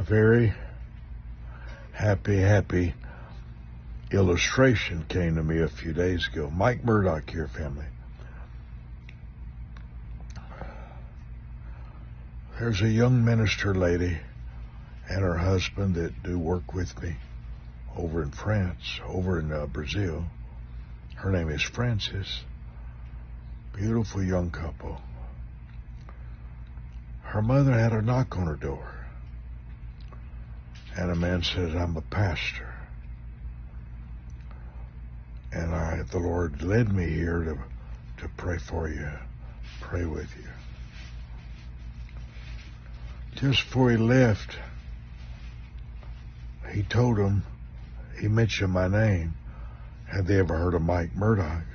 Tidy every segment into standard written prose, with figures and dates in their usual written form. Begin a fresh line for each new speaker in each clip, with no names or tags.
very happy illustration came to me a few days ago. Mike Murdock here, family. There's a young minister lady and her husband that do work with me over in France, over in Brazil. Her name is Frances. Beautiful young couple. Her mother had a knock on her door. And a man says, "I'm a pastor. And the Lord led me here to pray for you, pray with you." Just before he left, he told him, he mentioned my name. Had they ever heard of Mike Murdock?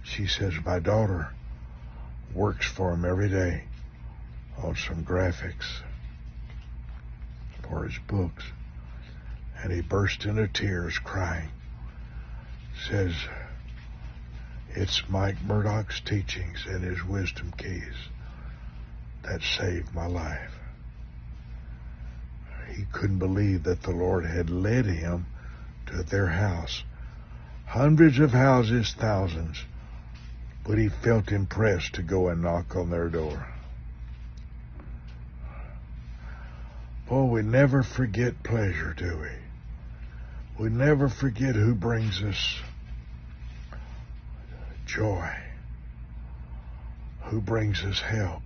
She says, "My daughter works for him every day on some graphics for his books." And he burst into tears crying. Says, "It's Mike Murdock's teachings and his wisdom keys that saved my life." He couldn't believe that the Lord had led him to their house. Hundreds of houses, thousands, but he felt impressed to go and knock on their door. Boy, we never forget pleasure, do we? We never forget who brings us joy, who brings us help.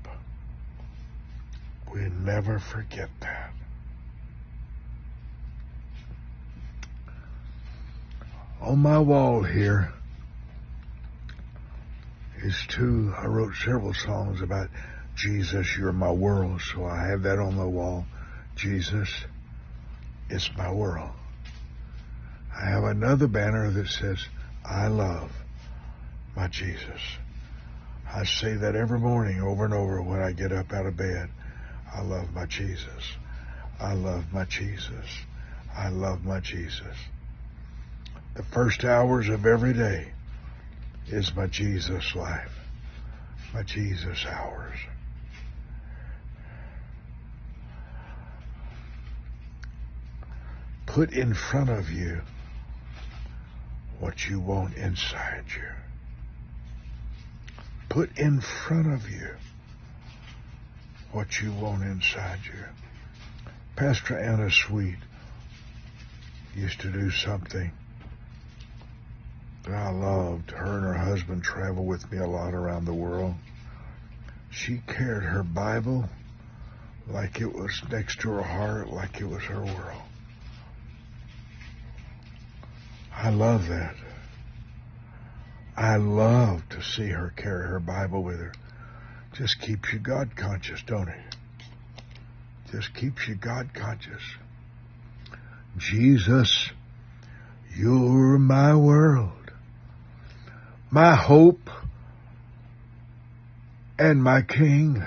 We never forget that. On my wall here I wrote several songs about Jesus, you're my world, so I have that on the wall. Jesus is my world. I have another banner that says, I love my Jesus. I say that every morning over and over when I get up out of bed. I love my Jesus. I love my Jesus. I love my Jesus. The first hours of every day is my Jesus life, my Jesus hours. Put in front of you what you want inside you. Put in front of you what you want inside you. Pastor Anna Sweet used to do something that I loved. Her and her husband traveled with me a lot around the world. She carried her Bible like it was next to her heart, like it was her world. I love that. I love to see her carry her Bible with her. Just keeps you God conscious, don't it? Just keeps you God conscious. Jesus, you're my world, my hope, and my King.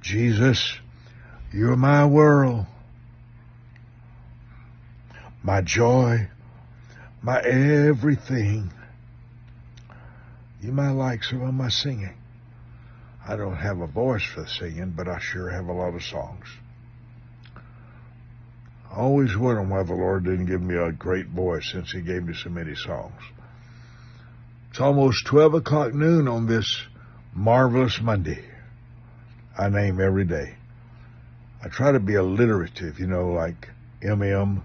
Jesus, you're my world, my joy, my everything. You might like some of my singing. I don't have a voice for singing, but I sure have a lot of songs. I always wonder why the Lord didn't give me a great voice since he gave me so many songs. It's almost 12 o'clock noon on this marvelous Monday. I name every day. I try to be alliterative, like M.M.,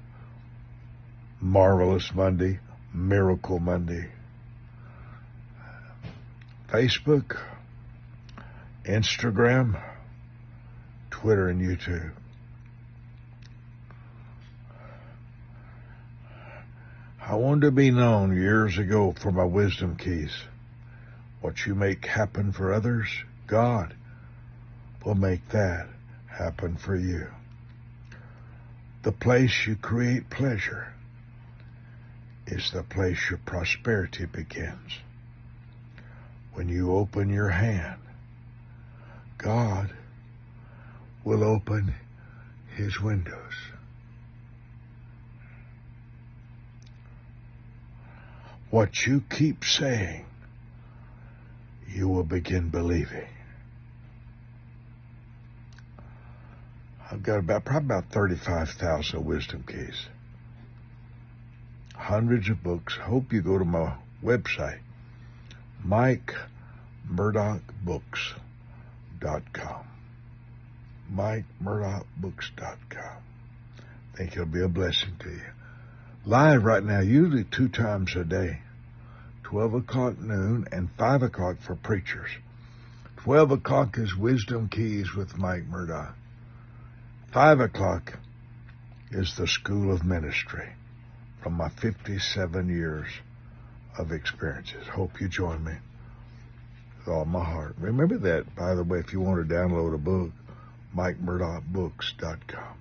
Marvelous Monday, Miracle Monday. Facebook, Instagram, Twitter, and YouTube. I wanted to be known years ago for my wisdom keys. What you make happen for others, God will make that happen for you. The place you create pleasure is the place your prosperity begins. When you open your hand, God will open his windows. What you keep saying, you will begin believing. I've got probably about 35,000 wisdom keys. Hundreds of books. Hope you go to my website, MikeMurdochBooks.com. MikeMurdochBooks.com. Think it'll be a blessing to you. Live right now, usually 2 times a day. 12 o'clock noon and 5 o'clock for preachers. 12 o'clock is Wisdom Keys with Mike Murdoch. 5 o'clock is the School of Ministry from my 57 years of experiences. Hope you join me with all my heart. Remember that, by the way, if you want to download a book, MikeMurdochBooks.com.